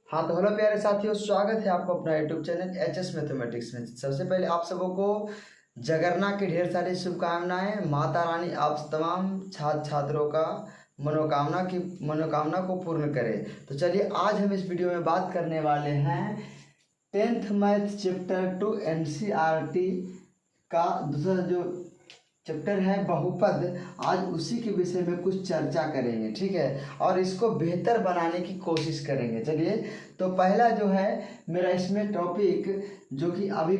हाँ तो हेलो प्यारे साथियों, स्वागत है आपको अपना यूट्यूब चैनल एचएस मैथमेटिक्स में। सबसे पहले आप सबों को जगरना की ढेर सारी शुभकामनाएं। माता रानी आप तमाम छात्र छात्रों का मनोकामना को पूर्ण करे। तो चलिए आज हम इस वीडियो में बात करने वाले हैं 10th मैथ चैप्टर 2 एनसीईआरटी का दूसरा जो चैप्टर है बहुपद। आज उसी के विषय में कुछ चर्चा करेंगे, ठीक है, और इसको बेहतर बनाने की कोशिश करेंगे। चलिए तो पहला जो है मेरा इसमें टॉपिक जो कि अभी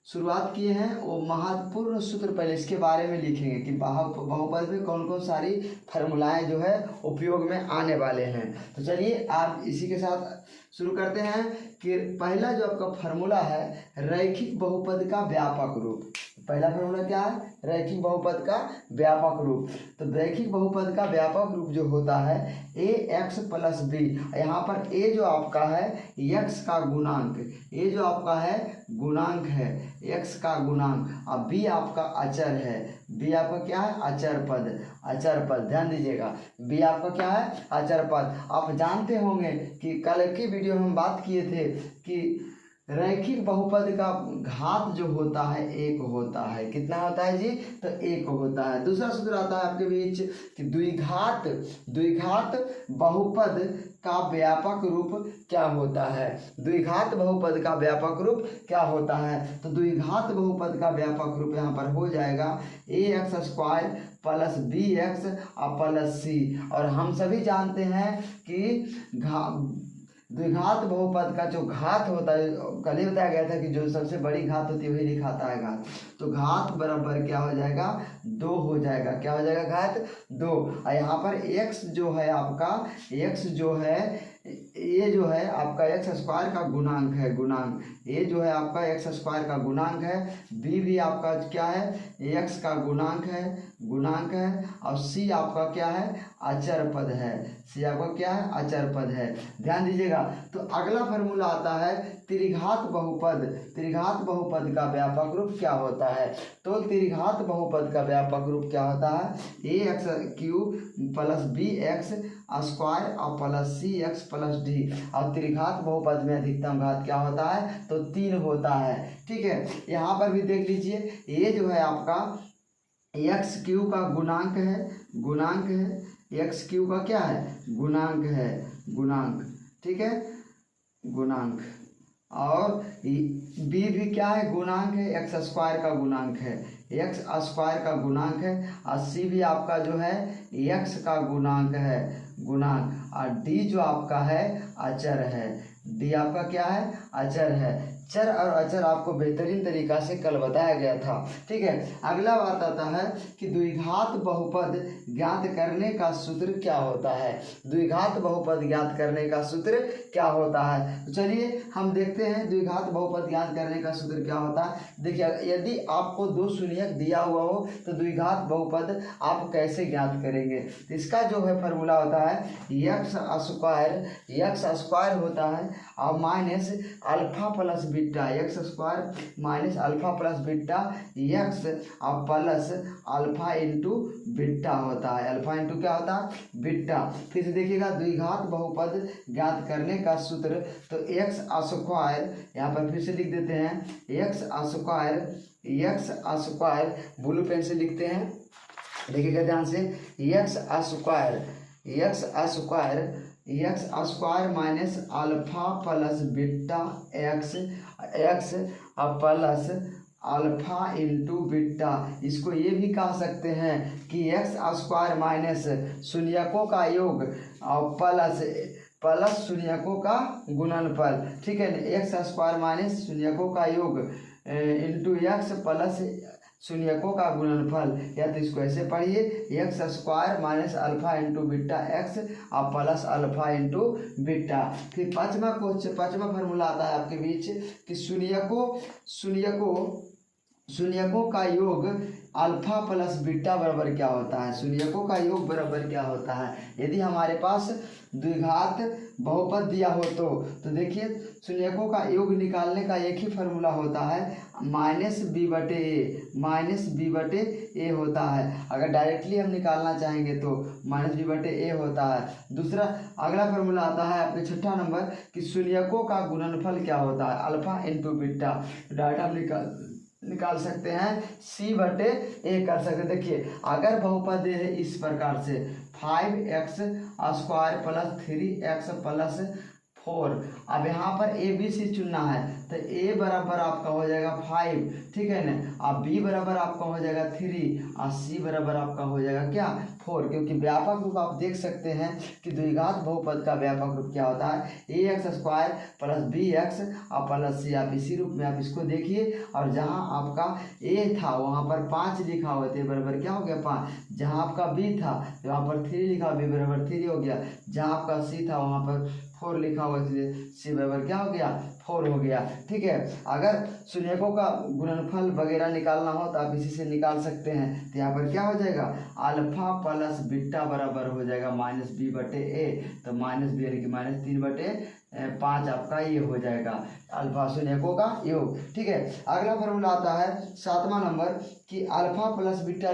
शुरुआत किए हैं वो महत्वपूर्ण सूत्र पहले इसके बारे में लिखेंगे कि बहुपद में कौन कौन सारी फार्मूलाएं जो है उपयोग में आने वाले हैं। तो चलिए आप इसी के साथ शुरू करते हैं कि पहला जो आपका फार्मूला है रैखिक बहुपद का व्यापक रूप। पहला फार्मूला क्या है? रैखिक बहुपद का व्यापक रूप। तो रैखिक बहुपद का व्यापक रूप जो होता है ए एक्स प्लस बी। यहाँ पर ए जो आपका है एक्स का गुणांक, ए जो आपका है गुणांक है, एक्स का गुणांक, और बी आपका अचर है। बी आपका क्या है? अचर पद। अचर पद ध्यान दीजिएगा, बी आपका क्या है? अचर पद। आप जानते होंगे कि कल की वीडियो में हम बात किए थे कि रैखिक बहुपद का घात जो होता है एक होता है। कितना होता है जी? तो एक होता है। दूसरा सूत्र आता है आपके बीच कि द्विघात बहुपद का व्यापक रूप क्या होता है? द्विघात बहुपद का व्यापक रूप क्या होता है? तो द्विघात बहुपद का व्यापक रूप यहाँ पर हो जाएगा a x square plus b x और प्लस सी। और हम सभी जानते हैं कि द्विघात बहुपद का जो घात होता है, कल ही बताया गया था कि जो सबसे बड़ी घात होती है वही दिखाता है घात। तो घात बराबर क्या हो जाएगा? 2 हो जाएगा। क्या हो जाएगा? घात 2। और यहाँ पर x जो है आपका, x जो है ये जो है आपका एक्स स्क्वायर का गुणांक है, गुणांक। ये जो है आपका एक्स स्क्वायर का गुणांक है। बी भी आपका क्या है? एक्स का गुणांक है, गुणांक है। और सी आपका क्या है? अचर पद है। सी आपका क्या है? अचर पद है। ध्यान दीजिएगा। तो अगला फार्मूला आता है त्रिघात बहुपद। त्रिघात बहुपद का व्यापक रूप क्या होता है? तो त्रिघात बहुपद का व्यापक रूप क्या होता है? A x cube plus b x square और plus c x plus d. और त्रिघात बहुपद में अधिकतम घात क्या होता है? तो 3 होता है, ठीक है। यहाँ पर भी देख लीजिए, ये जो है आपका एक्स क्यू का गुणांक है, गुणांक है। एक्स क्यू का क्या है? गुणांक है, गुणांक, ठीक है, गुणांक। और बी भी क्या है? गुणांक है, एक्स स्क्वायर का गुणांक है, एक्स स्क्वायर का गुणांक है। और सी भी आपका जो है एक्स का गुणांक है, गुणांक। और डी जो आपका है अचर है। डी आपका क्या है? अचर है। चर और अचर आपको बेहतरीन तरीका से कल बताया गया था, ठीक है। अगला बात आता है कि द्विघात बहुपद ज्ञात करने का सूत्र क्या होता है? द्विघात बहुपद ज्ञात करने का सूत्र क्या होता है? तो चलिए हम देखते हैं द्विघात बहुपद ज्ञात करने का सूत्र क्या होता है। देखिए, यदि आपको 2 शून्यक दिया हुआ हो तो द्विघात बहुपद आप कैसे ज्ञात करेंगे? तो इसका जो है फार्मूला होता है एक्स स्क्वायर होता है और minus alpha plus beta, x square minus alpha plus beta x और प्लस अल्फा इंटू बीटा होता है। अल्फा इंटू क्या होता है? बीटा। फिर से देखिएगा द्विघात बहुपद ज्ञात करने का सूत्र। तो एक्स स्क्वायर यहाँ पर फिर से लिख देते हैं, एक्स स्क्वायर ब्लू पेन से लिखते हैं, देखिएगा ध्यान से। X square minus alpha plus beta x plus alpha into beta. इसको ये भी कह सकते हैं कि एक्स स्क्वायर माइनस शून्यकों का योग और प्लस शून्यकों का गुणनफल, ठीक है। एक्स स्क्वायर माइनस शून्यकों का योग इंटू एक्स प्लस शून्यकों का गुणनफल। या तो इसको ऐसे पढ़िए, x square minus alpha into beta x और प्लस अल्फा इंटू बीटा। फिर पांचवा फार्मूला आता है आपके बीच कि शून्यकों का योग अल्फा प्लस बीटा बराबर क्या होता है? शून्यकों का योग बराबर क्या होता है? यदि हमारे पास द्विघात बहुपद दिया हो तो देखिए शून्यकों का योग निकालने का एक ही फार्मूला होता है माइनस बी बटे ए होता है। अगर डायरेक्टली हम निकालना चाहेंगे तो माइनस बी बटे ए होता है। दूसरा अगला फार्मूला आता है आपके छठा नंबर कि शून्यकों का गुणनफल क्या होता है अल्फा इंटू बीटा। डाटा हम निकाल सकते हैं सी बटे ए कर सकते हैं। देखिए अगर बहुपद है इस प्रकार से 5x² प्लस 3x प्लस 4, अब यहाँ पर ए बी सी चुनना है तो a बराबर आपका हो जाएगा 5, ठीक है ना। अब b बराबर आपका हो जाएगा 3 और c बराबर आपका हो जाएगा क्या 4, क्योंकि व्यापक रूप आप देख सकते हैं कि द्विघात बहुपद का व्यापक रूप क्या होता है ax² प्लस bx और प्लस c। आप इसी रूप में आप इसको देखिए और जहाँ आपका a था वहाँ पर 5 लिखा हुआ था बराबर क्या हो गया 5, जहाँ आपका b था वहाँ पर 3 लिखा b बराबर 3 हो गया, जहाँ आपका c था वहाँ पर 4 लिखा हुआ सी बराबर क्या हो गया 4 हो गया, ठीक है। अगर शून्यकों का गुणनफल वगैरह निकालना हो तो आप इसी से निकाल सकते हैं। तो यहाँ पर क्या हो जाएगा अल्फा प्लस बीटा बराबर हो जाएगा माइनस बी बटे ए, तो माइनस बी यानी कि माइनस 3 बटे 5 आपका ये हो जाएगा अल्फा शून्यकों का योग, ठीक है। अगला फार्मूला आता है 7वां नंबर कि अल्फा प्लस बीटा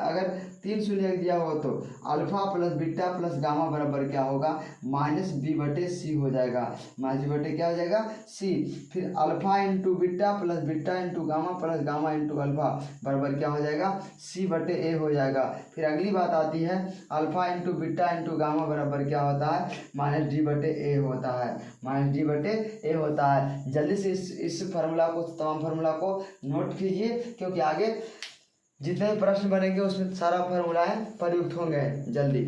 अगर 3 शून्य दिया हो तो alpha plus beta plus gamma बराबर क्या होगा माइनस बी बटे सी हो जाएगा। माइनस बी बटे क्या हो जाएगा सी, फिर alpha into beta plus beta into gamma plus gamma into alpha बराबर क्या हो जाएगा सी बटे ए हो जाएगा। फिर अगली बात आती है alpha into beta into gamma बराबर क्या होता है माइनस डी बटे ए होता है, माइनस डी बटे ए होता है। जल्दी से इस फार्मूला को तमाम फार्मूला को नोट कीजिए क्योंकि आगे जितने भी प्रश्न बनेंगे उसमें सारा फार्मूला है प्रयुक्त होंगे जल्दी।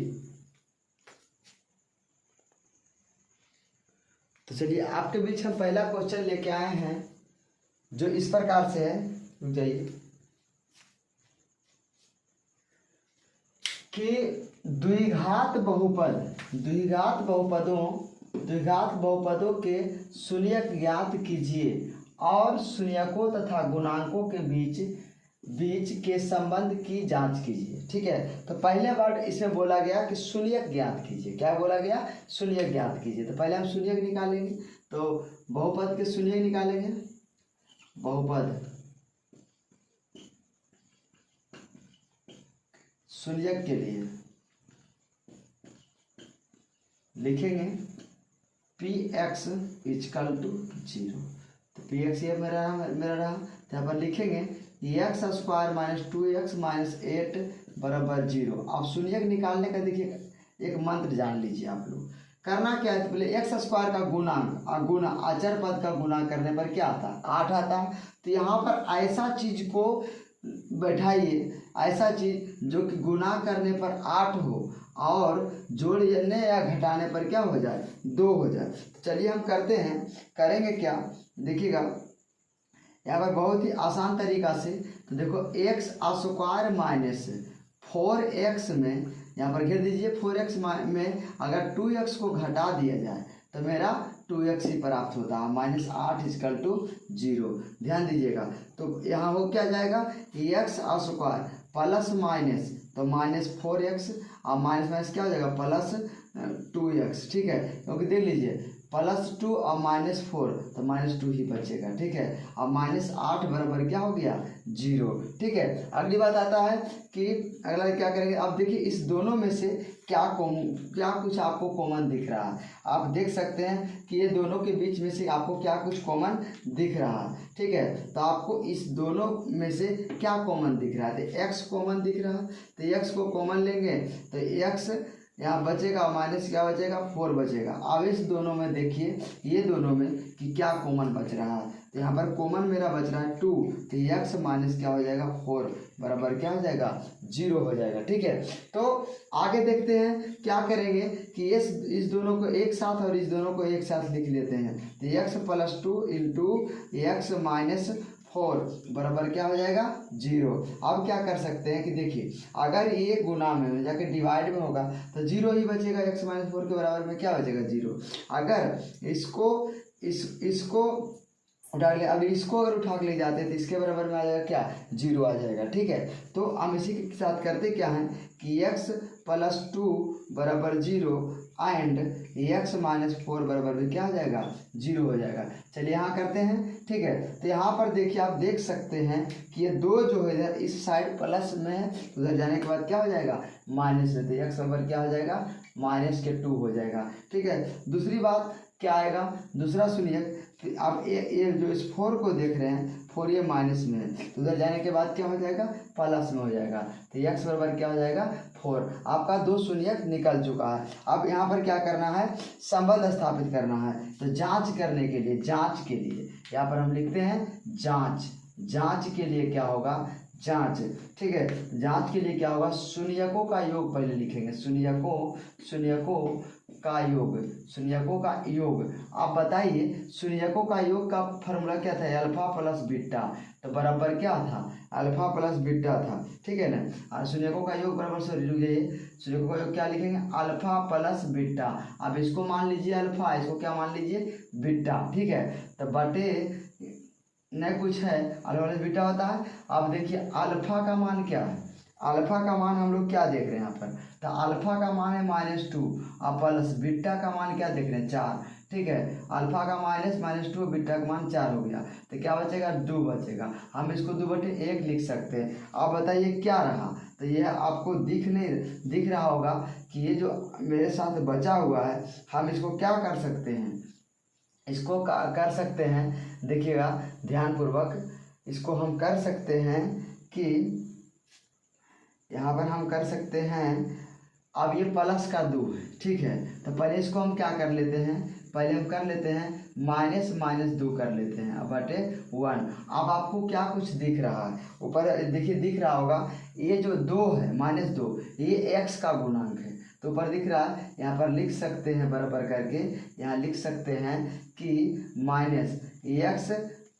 तो चलिए आपके बीच हम पहला क्वेश्चन लेके आए हैं जो इस प्रकार से है, रुक जाइए, कि द्विघात बहुपदों के शून्यक ज्ञात कीजिए और शून्यकों तथा गुणांकों के बीच के संबंध की जांच कीजिए, ठीक है। तो पहले वर्ड इसमें बोला गया कि शून्यक ज्ञात कीजिए, क्या बोला गया शून्यक ज्ञात कीजिए। तो पहले हम शून्यक निकालेंगे, तो बहुपद के शून्यक निकालेंगे, बहुपद शून्यक के लिए लिखेंगे px इक्वल टू 0। तो px ये मेरा रहा, तो यहाँ पर लिखेंगे x² माइनस 2x माइनस 8 बराबर 0। अब शून्यक निकालने का देखिए एक मंत्र जान लीजिए आप लोग। करना क्या है, तो पहले x² का गुणांक और गुणा अचर पद का गुणा करने पर क्या आता है 8 आता है। तो यहाँ पर ऐसा चीज को बैठाइए, ऐसा चीज जो कि गुणा करने पर 8 हो और जोड़ने या घटाने पर क्या हो जाए 2 हो जाए। तो चलिए हम करते हैं, करेंगे क्या देखिएगा यहाँ पर बहुत ही आसान तरीका से। तो देखो x² माइनस 4x में यहाँ पर घेर दीजिए, 4x में अगर 2x को घटा दिया जाए तो मेरा 2x ही प्राप्त होता है, माइनस 8 इक्वल टू 0। ध्यान दीजिएगा, तो यहाँ हो क्या जाएगा x² प्लस माइनस, तो माइनस 4x और माइनस माइनस क्या हो जाएगा प्लस 2x, ठीक है। क्योंकि देख लीजिए +2 और -4 तो -2 ही बचेगा, ठीक है। अब -8 बराबर क्या हो गया 0, ठीक है। अगली बात आता है कि अगला क्या करेंगे, अब देखिए इस दोनों में से क्या कुछ आपको कॉमन दिख रहा है। आप देख सकते हैं कि ये दोनों के बीच में से आपको क्या कुछ कॉमन दिख रहा है, ठीक है। तो आपको इस दोनों में से क्या कॉमन दिख रहा है, तो x कॉमन दिख रहा है, तो x को कॉमन लेंगे तो x यहाँ बचेगा माइनस क्या बचेगा 4 बचेगा। अब इस दोनों में देखिए ये दोनों में कि क्या कॉमन बच रहा है, तो यहाँ पर कॉमन मेरा बच रहा है 2, तो x माइनस क्या हो जाएगा 4 बराबर क्या हो जाएगा 0 हो जाएगा, ठीक है। तो आगे देखते हैं क्या करेंगे कि इस दोनों को एक साथ और इस दोनों को एक साथ लिख लेते हैं। तो x + 2 इंटू x माइनस 4 बराबर क्या हो जाएगा 0। अब क्या कर सकते हैं कि देखिए अगर ये गुना में जाके डिवाइड में होगा तो 0 ही बचेगा, x माइनस 4 के बराबर में क्या बचेगा 0। अगर इसको उठा ले, अब इसको अगर उठा के ले जाते हैं तो इसके बराबर में आ जाएगा क्या 0 आ जाएगा, ठीक है। तो हम इसी के साथ करते क्या है कि x + 2 बराबर 0, एंड x माइनस 4 बराबर भी क्या हो जाएगा 0 हो जाएगा। चलिए यहाँ करते हैं, ठीक है। तो यहाँ पर देखिए आप देख सकते हैं कि ये 2 जो है इधर इस साइड प्लस में है, उधर जाने के बाद क्या हो जाएगा माइनस में, तो x बराबर क्या हो जाएगा -2 हो जाएगा, ठीक है। दूसरी बात क्या आएगा, दूसरा सुनिए, आप ये जो इस 4 को देख रहे हैं 4 ये माइनस में है, तो उधर जाने के बाद क्या हो जाएगा प्लस में हो जाएगा, तो x बराबर क्या हो जाएगा 4। आपका 2 शून्यक निकल चुका है। अब यहाँ पर क्या करना है, संबंध स्थापित करना है। तो जांच करने के लिए, जांच के लिए यहाँ पर हम लिखते हैं जांच, जांच के लिए क्या होगा जांच, ठीक है। जांच के लिए क्या होगा, शून्यकों का योग पहले लिखेंगे, शून्यकों का योग, शून्यकों का योग। आप बताइए शून्यकों का योग का फॉर्मूला क्या था, अल्फा प्लस बीटा, तो बराबर क्या था अल्फा प्लस बीटा था, ठीक है ना। और शून्यकों का योग बराबर से रुक जाइए, शून्यकों का योग क्या लिखेंगे अल्फा प्लस बीटा। अब इसको मान लीजिए अल्फा, इसको क्या मान लीजिए बीटा, ठीक है। तो बटे नहीं कुछ है, अल्फा प्लस बीटा होता है। अब देखिए अल्फा का मान क्या है, अल्फा का मान हम लोग क्या देख रहे हैं यहाँ पर, तो अल्फा का मान है -2 और प्लस बीटा का मान क्या देख रहे हैं 4, ठीक है। अल्फा का -2 बीटा का मान 4 हो गया, तो क्या बचेगा 2 बचेगा। हम इसको 2/1 लिख सकते हैं। अब बताइए क्या रहा, तो यह आपको दिख रहा होगा कि ये जो मेरे साथ बचा हुआ है हम इसको क्या कर सकते हैं, इसको कर सकते हैं, देखिएगा ध्यानपूर्वक, इसको हम कर सकते हैं कि यहाँ पर हम कर सकते हैं, अब ये प्लस का 2 है, ठीक है। तो पहले इसको हम क्या कर लेते हैं, पहले हम कर लेते हैं -2 कर लेते हैं अब बटे 1। अब आपको क्या कुछ दिख रहा है ऊपर, देखिए दिख रहा होगा ये जो 2 है -2 ये x का गुणांक है, तो ऊपर दिख रहा है, यहाँ पर लिख सकते हैं बराबर करके, यहाँ लिख सकते हैं कि -x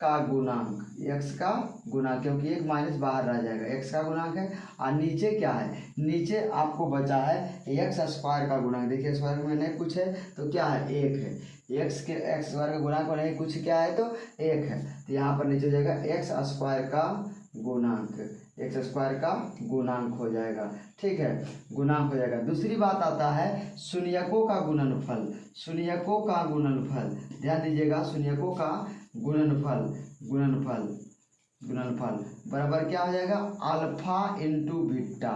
का गुणांक, x का गुणांक, क्योंकि एक माइनस बाहर रह जाएगा, x का गुणांक है। और नीचे क्या है, नीचे आपको बचा है x स्क्वायर का गुणांक। देखिए स्क्वायर में नहीं कुछ है तो क्या है 1 है, x स्क्वायर का गुणांक में नहीं कुछ क्या है तो 1 है, तो यहाँ पर नीचे हो जाएगा x स्क्वायर का गुणांक, x स्क्वायर का गुणांक हो जाएगा, ठीक है, गुणांक हो जाएगा। दूसरी बात आता है शून्यकों का गुणनफल, शून्यकों का गुणनफल, ध्यान दीजिएगा, शून्यकों का गुणनफल बराबर क्या हो जाएगा alpha into beta,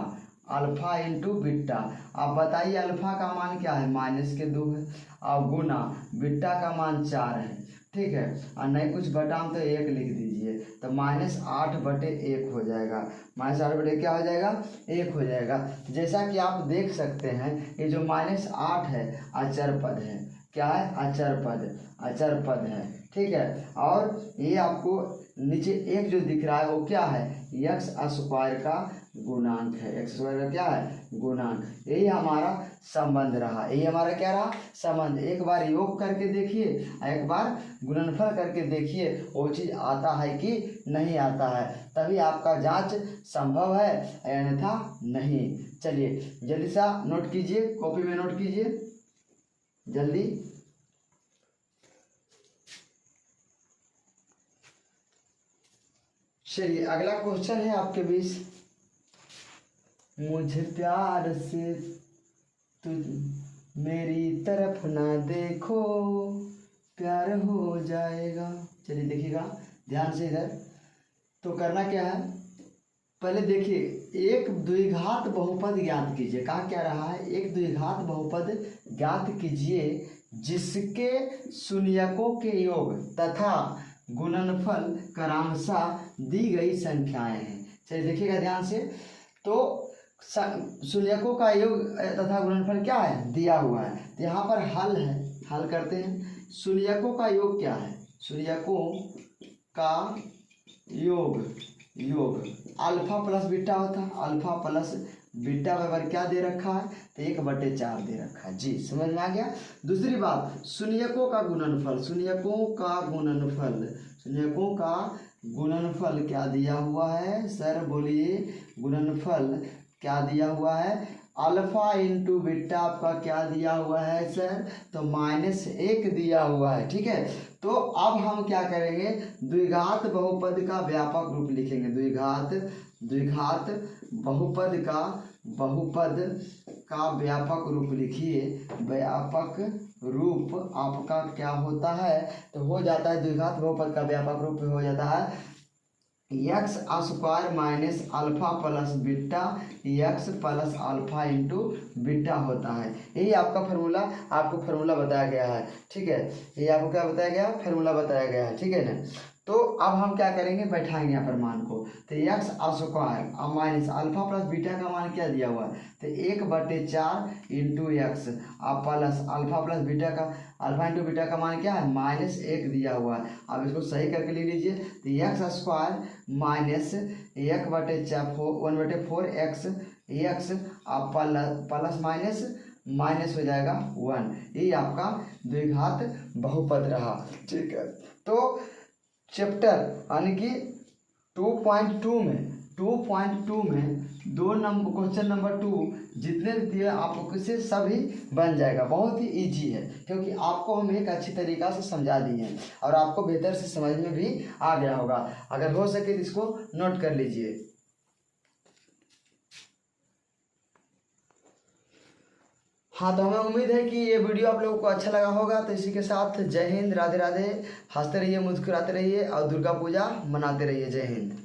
alpha into beta. आप बताइए अल्फा का मान क्या है -2 है और गुना बीटा का मान 4 है, ठीक है। और नहीं कुछ बटाम तो 1 लिख दीजिए, तो -8/1 हो जाएगा, -8/1 क्या हो जाएगा 1 हो जाएगा। जैसा कि आप देख सकते हैं ये जो -8 है अचर पद है, क्या है अचर पद है, ठीक है। और ये आपको नीचे 1 जो दिख रहा है वो क्या है x स्क्वायर का गुणांक है, x स्क्वायर का क्या है गुणांक। यही हमारा संबंध रहा, यही हमारा क्या रहा संबंध। एक बार योग करके देखिए, एक बार गुणनफल करके देखिए, वो चीज़ आता है कि नहीं आता है, तभी आपका जांच संभव है, अन्यथा नहीं। चलिए जल्दी सा नोट कीजिए, कॉपी में नोट कीजिए जल्दी। चलिए अगला क्वेश्चन है आपके बीच, मुझे प्यार से तुझ मेरी तरफ ना देखो प्यार हो जाएगा। चलिए देखिएगा ध्यान से इधर, तो करना क्या है, पहले देखिए एक द्विघात बहुपद ज्ञात कीजिए। कहा क्या रहा है, एक द्विघात बहुपद ज्ञात कीजिए जिसके शून्यकों के योग तथा गुणनफल क्रमशः दी गई संख्याएं हैं। चलिए देखिएगा ध्यान से, तो शून्यकों का योग तथा गुणनफल क्या है दिया हुआ है, तो यहाँ पर हल है, हल करते हैं। शून्यकों का योग क्या है, शून्यकों का योग अल्फा प्लस बीटा होता है, अल्फा प्लस बीटा बराबर क्या दे रखा है तो 1/4 दे रखा है जी, समझ में आ गया। दूसरी बात शून्यकों का गुणनफल, शून्यकों का गुणनफल क्या दिया हुआ है सर बोलिए, गुणनफल क्या दिया हुआ है अल्फा इंटू बीटा, आपका क्या दिया हुआ है सर तो -1 दिया हुआ है, ठीक है। तो अब हम क्या करेंगे, द्विघात बहुपद का व्यापक रूप लिखेंगे, द्विघात द्विघात बहुपद का व्यापक रूप लिखिए। व्यापक रूप आपका क्या होता है, तो हो जाता है द्विघात बहुपद का व्यापक रूप हो जाता है x square minus alpha plus beta x plus alpha into beta होता है। यही आपका फार्मूला, आपको फार्मूला बताया गया है, ठीक है। ये आपको क्या बताया गया, फार्मूला बताया गया है, ठीक है ना। तो अब हम क्या करेंगे, बैठाएंगे यहाँ पर मान को। तो x square minus alpha plus beta का मान क्या दिया हुआ है, तो 1/4 into x plus alpha plus beta का अल्फा इंटू बीटा का मान क्या है, -1 दिया हुआ है। अब इसको सही करके ले लीजिए। तो x square minus 1/4 x plus minus हो जाएगा 1। ये आपका द्विघात बहुपद रहा, ठीक है। तो चैप्टर यानी कि 2.2 में 2 नंबर क्वेश्चन नंबर 2 जितने भी दिए आपको से सभी बन जाएगा। बहुत ही इजी है, क्योंकि आपको हम एक अच्छी तरीक़ा से समझा दिए हैं और आपको बेहतर से समझ में भी आ गया होगा। अगर हो सके तो इसको नोट कर लीजिए। हाँ, तो हमें उम्मीद है कि ये वीडियो आप लोगों को अच्छा लगा होगा। तो इसी के साथ जय हिंद, राधे राधे, हंसते रहिए, मुस्कुराते रहिए और दुर्गा पूजा मनाते रहिए। जय हिंद।